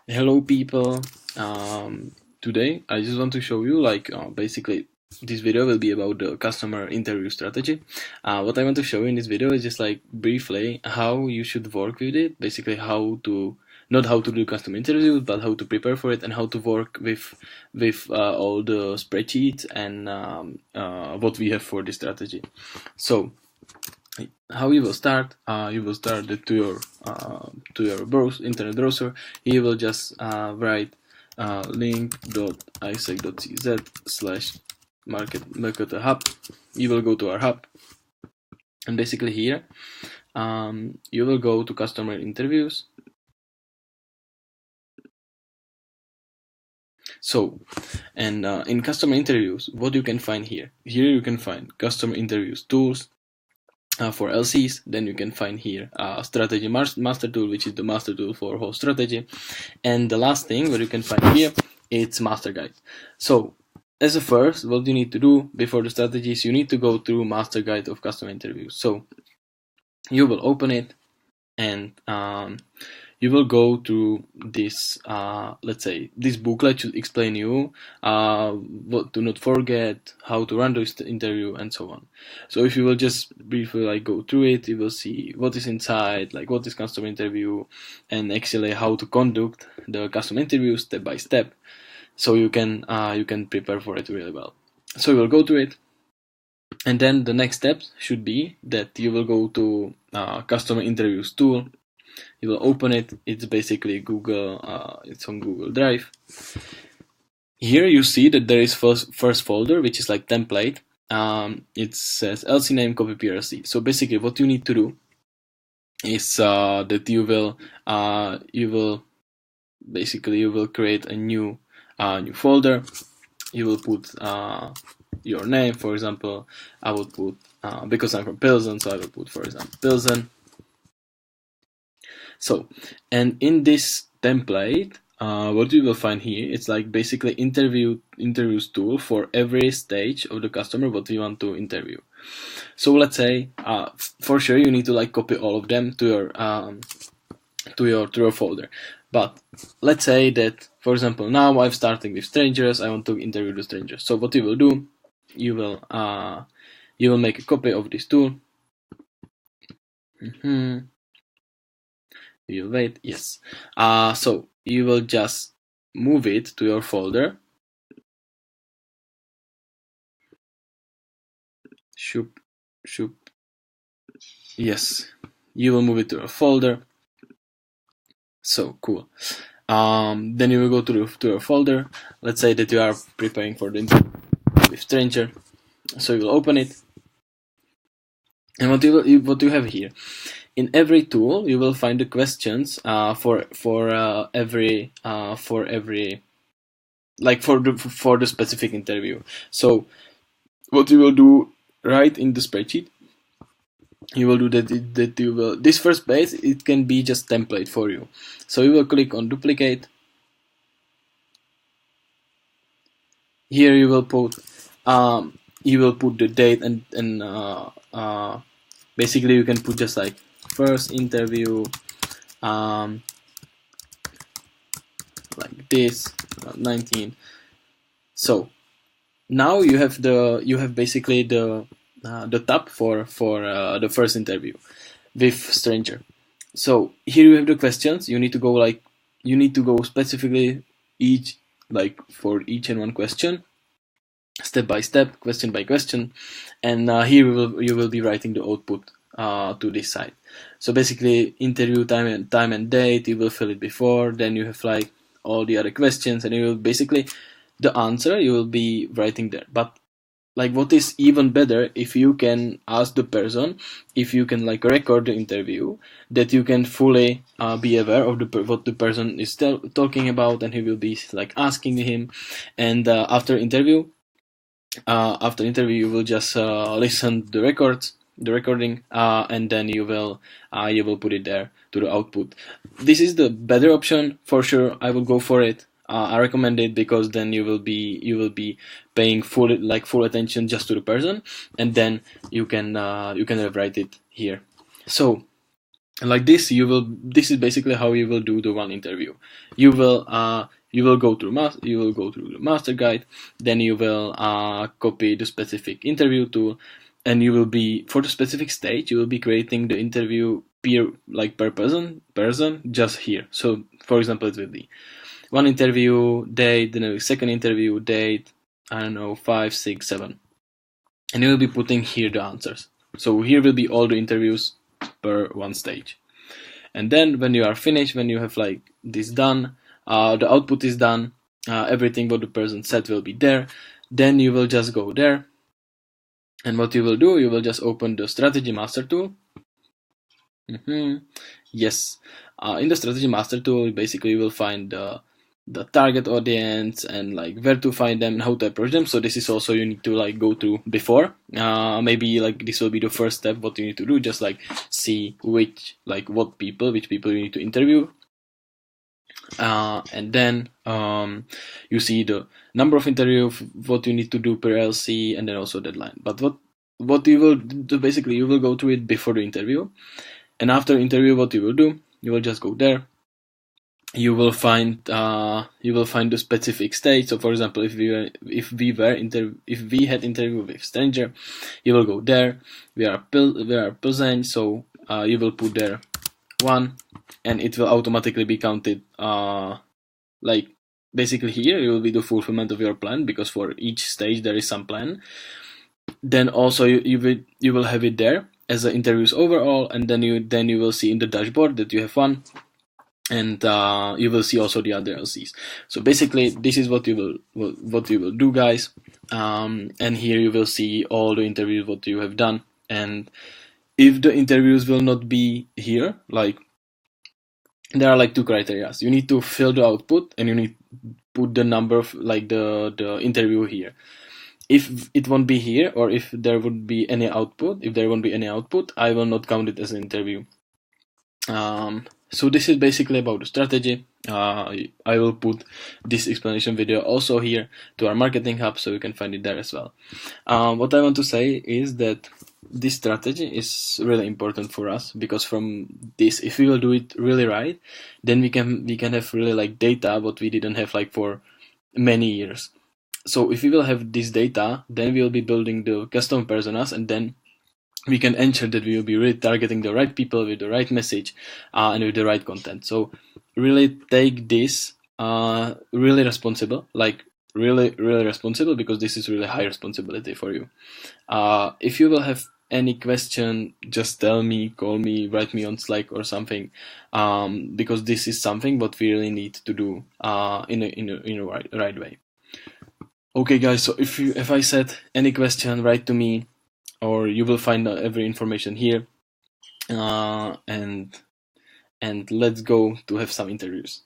Hello, people. Today I just want to show you, basically, this video will be about the customer interview strategy. What I want to show you in this video is just like briefly how you should work with it. Basically, how to not how to do customer interviews, but how to prepare for it and how to work with all the spreadsheets and what we have for this strategy. So how you will start? You will start it to your internet browser. You will just write link.isaac.cz/market hub. You will go to our hub, and basically here you will go to customer interviews. So, and in customer interviews, what you can find here? Here you can find customer interviews tools. For LCs, then you can find here strategy master tool, which is the master tool for whole strategy. And the last thing what you can find here, it's master guide. So as a first, what you need to do before the strategies, you need to go through master guide of customer interviews. So you will open it, and you will go to this, let's say, this booklet should explain you what to not forget, how to run this interview, and so on. So if you will just briefly go through it, you will see what is inside, like what is customer interview, and actually how to conduct the customer interview step by step. So you can prepare for it really well. So you will go to it. And then the next steps should be that you will go to customer interviews tool. You will open it. It's basically Google. It's on Google Drive. Here you see that there is first folder, which is like template. It says LC name copy PRC. So basically, what you need to do is that you will create a new folder. You will put your name, for example. I would put because I'm from Pilsen, so I will put, for example, Pilsen. So, and in this template, what you will find here, it's like basically interviews tool for every stage of the customer what we want to interview. So let's say, for sure you need to copy all of them to your folder. But let's say that, for example, now I'm starting with strangers. I want to interview the strangers. So what you will do, you will make a copy of this tool. You wait, yes. So you will just move it to your folder. Shoop. Yes, you will move it to your folder. So cool. Then you will go to your folder. Let's say that you are preparing for the interview with stranger. So you will open it. And what you have here, in every tool you will find the questions for every for the specific interview. So what you will do right in the spreadsheet, you will do that you will, this first page, it can be just template for you. So you will click on duplicate. Here you will put the date and basically you can put just like first interview, like this, 19. So now you have basically the tab for the first interview with stranger. So here you have the questions. You need to go specifically for each and one question, step by step, question by question, and here you will be writing the output to this side. So basically, interview time and date, you will fill it before. Then you have like all the other questions, and you will basically the answer you will be writing there. But like, what is even better, if you can ask the person, if you can record the interview, that you can fully be aware of what the person is talking about, and he will be asking him. And after interview you will just listen to the recording, and then you will put it there to the output. This is the better option for sure. I will go for it. I recommend it because then you will be paying full attention just to the person, and then you can write it here. So And like this, this is basically how you will do the one interview. You will go through the master guide, then you will copy the specific interview tool, and you will be, for the specific stage, you will be creating the interview per person just here. So for example, it will be one interview date, then a second interview date, I don't know, 5, 6, 7, and you will be putting here the answers. So here will be all the interviews per one stage. And then when you are finished, when you have like this done, the output is done, everything what the person said will be there, then you will just go there, and what you will do, you will just open the strategy master tool. Yes, in the strategy master tool, basically you will find the target audience and like where to find them and how to approach them. So this is also you need to like go through before. Maybe like this will be the first step what you need to do, just like see which people you need to interview. And then you see the number of interview, what you need to do per LC, and then also deadline. But what you will do, basically you will go through it before the interview, and after interview what you will do, you will just go there. You will find the specific stage. So for example, if we had interview with stranger, you will go there. We are Pilsen, so you will put there 1, and it will automatically be counted. Like basically here you will be the fulfillment of your plan, because for each stage there is some plan. Then also you will have it there as the interviews overall, and then you will see in the dashboard that you have 1. And you will see also the other LCs. So basically, this is what you will do, guys. And here you will see all the interviews what you have done. And if the interviews will not be here, like there are like 2 criteria. You need to fill the output, and you need to put the number of like the interview here. If it won't be here, or if there won't be any output, I will not count it as an interview. So this is basically about the strategy. I will put this explanation video also here to our marketing hub, so you can find it there as well. What I want to say is that this strategy is really important for us, because from this, if we will do it really right, then we can have really like data what we didn't have like for many years. So if we will have this data, then we will be building the custom personas, and then we can ensure that we will be really targeting the right people with the right message and with the right content. So really take this really responsible, really responsible, because this is really high responsibility for you. If you will have any question, just tell me, call me, write me on Slack or something, because this is something what we really need to do in a right way. Okay, guys. So if I said any question, write to me, or you will find every information here, and let's go to have some interviews.